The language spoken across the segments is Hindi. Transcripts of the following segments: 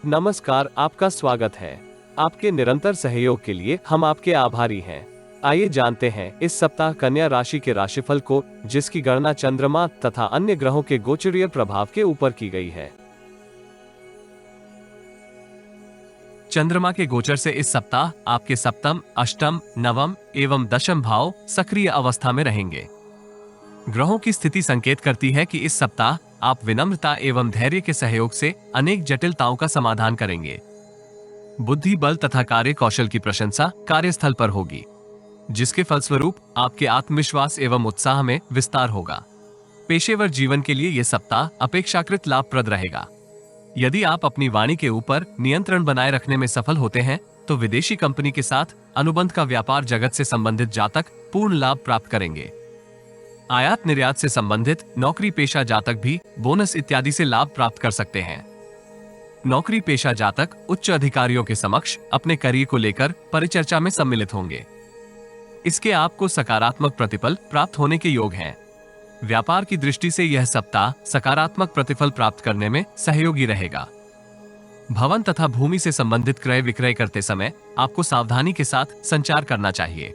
नमस्कार, आपका स्वागत है। आपके निरंतर सहयोग के लिए हम आपके आभारी हैं। आइए जानते हैं इस सप्ताह कन्या राशि के राशिफल को, जिसकी गणना चंद्रमा तथा अन्य ग्रहों के गोचरीय प्रभाव के ऊपर की गई है। चंद्रमा के गोचर से इस सप्ताह आपके सप्तम, अष्टम, नवम एवं दशम भाव सक्रिय अवस्था में रहेंगे। ग्रहों की स्थिति संकेत करती है कि इस सप्ताह आप विनम्रता एवं धैर्य के सहयोग से अनेक जटिलताओं का समाधान करेंगे। बुद्धि बल तथा कार्य कौशल की प्रशंसा कार्यस्थल पर होगी, जिसके फलस्वरूप आपके आत्मविश्वास एवं उत्साह में विस्तार होगा। पेशेवर जीवन के लिए यह सप्ताह अपेक्षाकृत लाभप्रद रहेगा। यदि आप अपनी वाणी के ऊपर नियंत्रण बनाए रखने में सफल होते हैं, तो विदेशी कंपनी के साथ अनुबंध का व्यापार जगत से संबंधित जातक पूर्ण लाभ प्राप्त करेंगे। आयात निर्यात से संबंधित नौकरी पेशा जातक भी बोनस इत्यादि से लाभ प्राप्त कर सकते हैं। नौकरी पेशा जातक उच्च अधिकारियों के समक्ष अपने करियर को लेकर परिचर्चा में सम्मिलित होंगे। इसके आपको सकारात्मक प्रतिफल प्राप्त होने के योग हैं। व्यापार की दृष्टि से यह सप्ताह सकारात्मक प्रतिफल प्राप्त करने में सहयोगी रहेगा। भवन तथा भूमि से संबंधित क्रय विक्रय करते समय आपको सावधानी के साथ संचार करना चाहिए।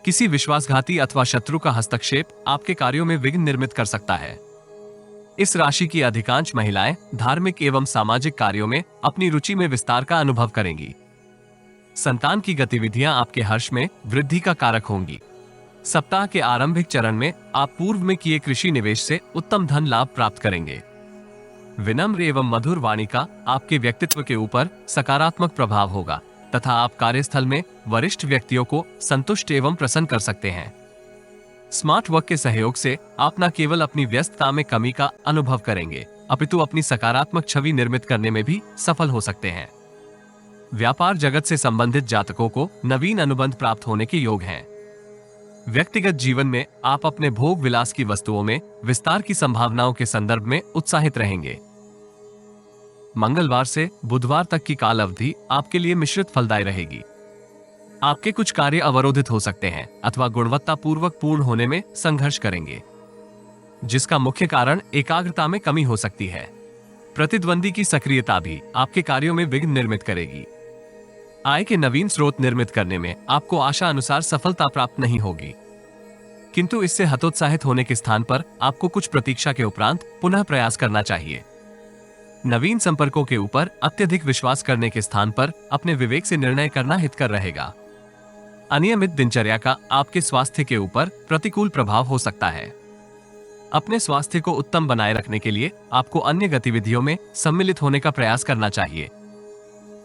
किसी विश्वासघाती अथवा शत्रु का हस्तक्षेप आपके कार्यों में विघ्न निर्मित कर सकता है। इस राशि की अधिकांश महिलाएं धार्मिक एवं सामाजिक कार्यों में अपनी रुचि में विस्तार का अनुभव करेंगी। संतान की गतिविधियां आपके हर्ष में वृद्धि का कारक होंगी। सप्ताह के आरंभिक चरण में आप पूर्व में किए कृषि निवेश से उत्तम धन लाभ प्राप्त करेंगे। विनम्र एवं मधुर वाणी का आपके व्यक्तित्व के ऊपर सकारात्मक प्रभाव होगा तथा आप कार्यस्थल में वरिष्ठ व्यक्तियों को संतुष्ट एवं प्रसन्न कर सकते हैं। स्मार्ट वर्क के सहयोग से आप न केवल अपनी व्यस्तता में कमी का अनुभव करेंगे, अपितु अपनी सकारात्मक छवि निर्मित करने में भी सफल हो सकते हैं। व्यापार जगत से संबंधित जातकों को नवीन अनुबंध प्राप्त होने के योग हैं। व्यक्तिगत जीवन में आप अपने भोग विलास की वस्तुओं में विस्तार की संभावनाओं के संदर्भ में उत्साहित रहेंगे। मंगलवार से बुधवार तक की काल अवधि आपके लिए मिश्रित फलदायी रहेगी। आपके कुछ कार्य अवरोधित हो सकते हैं अथवा गुणवत्ता पूर्वक पूर्ण होने में संघर्ष करेंगे, जिसका मुख्य कारण एकाग्रता में कमी हो सकती है। प्रतिद्वंदी की सक्रियता भी आपके कार्यों में विघ्न निर्मित करेगी। आय के नवीन स्रोत निर्मित करने में आपको आशा अनुसार सफलता प्राप्त नहीं होगी, किंतु इससे हतोत्साहित होने के स्थान पर आपको कुछ प्रतीक्षा के उपरांत पुनः प्रयास करना चाहिए। नवीन संपर्कों के ऊपर अत्यधिक विश्वास करने के स्थान पर अपने विवेक से निर्णय करना हितकर रहेगा। अनियमित दिनचर्या का आपके स्वास्थ्य के ऊपर प्रतिकूल प्रभाव हो सकता है। अपने स्वास्थ्य को उत्तम बनाए रखने के लिए आपको अन्य गतिविधियों में सम्मिलित होने का प्रयास करना चाहिए।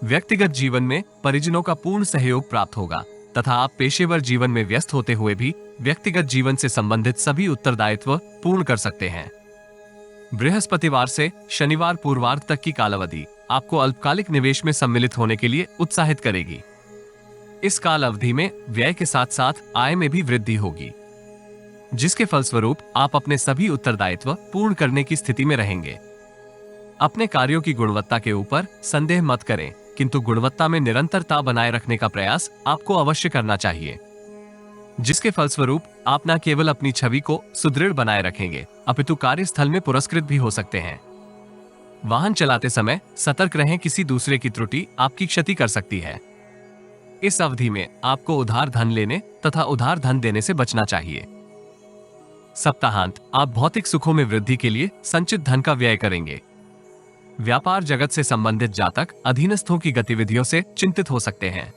व्यक्तिगत जीवन में परिजनों का पूर्ण सहयोग प्राप्त होगा तथा आप पेशेवर जीवन में व्यस्त होते हुए भी व्यक्तिगत जीवन से संबंधित सभी उत्तरदायित्व पूर्ण कर सकते हैं। बृहस्पतिवार से शनिवार पूर्वार्ध तक की कालावधि आपको अल्पकालिक निवेश में सम्मिलित होने के लिए उत्साहित करेगी। इस काल अवधि में व्यय के साथ साथ आय में भी वृद्धि होगी, जिसके फलस्वरूप आप अपने सभी उत्तरदायित्व पूर्ण करने की स्थिति में रहेंगे। अपने कार्यों की गुणवत्ता के ऊपर संदेह मत करें, किंतु गुणवत्ता में निरंतरता बनाए रखने का प्रयास आपको अवश्य करना चाहिए, जिसके फलस्वरूप आप न केवल अपनी छवि को सुदृढ़ बनाए रखेंगे, अपितु कार्यस्थल में पुरस्कृत भी हो सकते हैं। वाहन चलाते समय सतर्क रहें, किसी दूसरे की त्रुटि आपकी क्षति कर सकती है। इस अवधि में आपको उधार धन लेने तथा उधार धन देने से बचना चाहिए। सप्ताहांत आप भौतिक सुखों में वृद्धि के लिए संचित धन का व्यय करेंगे। व्यापार जगत से संबंधित जातक अधीनस्थों की गतिविधियों से चिंतित हो सकते हैं।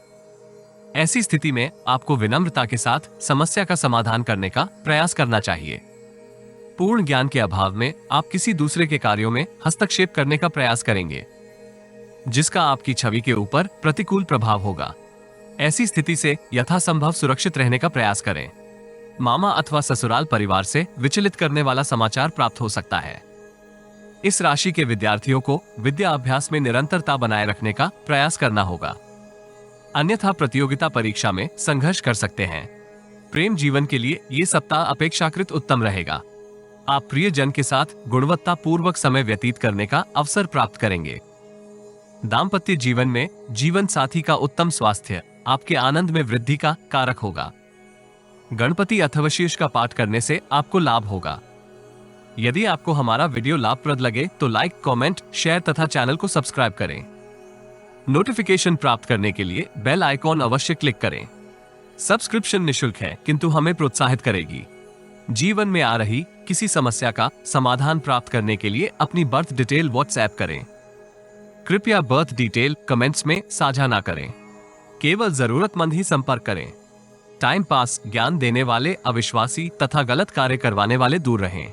ऐसी स्थिति में आपको विनम्रता के साथ समस्या का समाधान करने का प्रयास करना चाहिए। पूर्ण ज्ञान के अभाव में आप किसी दूसरे के कार्यों में हस्तक्षेप करने का प्रयास करेंगे, जिसका आपकी छवि के ऊपर प्रतिकूल प्रभाव होगा। ऐसी स्थिति से यथासंभव सुरक्षित रहने का प्रयास करें। मामा अथवा ससुराल परिवार से विचलित करने वाला समाचार प्राप्त हो सकता है। इस राशि के विद्यार्थियों को विद्या अभ्यास में निरंतरता बनाए रखने का प्रयास करना होगा, अन्यथा प्रतियोगिता परीक्षा में संघर्ष कर सकते हैं। प्रेम जीवन के लिए ये सप्ताह अपेक्षाकृत उत्तम रहेगा। आप प्रियजन के साथ गुणवत्ता पूर्वक समय व्यतीत करने का अवसर प्राप्त करेंगे। दाम्पत्य जीवन में जीवन साथी का उत्तम स्वास्थ्य आपके आनंद में वृद्धि का कारक होगा। गणपति अथर्वशीर्ष का पाठ करने से आपको लाभ होगा। यदि आपको हमारा वीडियो लाभप्रद लगे तो लाइक, कमेंट, शेयर तथा चैनल को सब्सक्राइब करें। नोटिफिकेशन प्राप्त करने के लिए बेल आइकॉन अवश्य क्लिक करें। सब्सक्रिप्शन निशुल्क है किंतु हमें प्रोत्साहित करेगी। जीवन में आ रही किसी समस्या का समाधान प्राप्त करने के लिए अपनी बर्थ डिटेल व्हाट्सएप करें। कृपया बर्थ डिटेल कमेंट्स में साझा ना करें। केवल जरूरतमंद ही संपर्क करें। टाइम पास, ज्ञान देने वाले अविश्वासी तथा गलत कार्य करवाने वाले दूर रहें।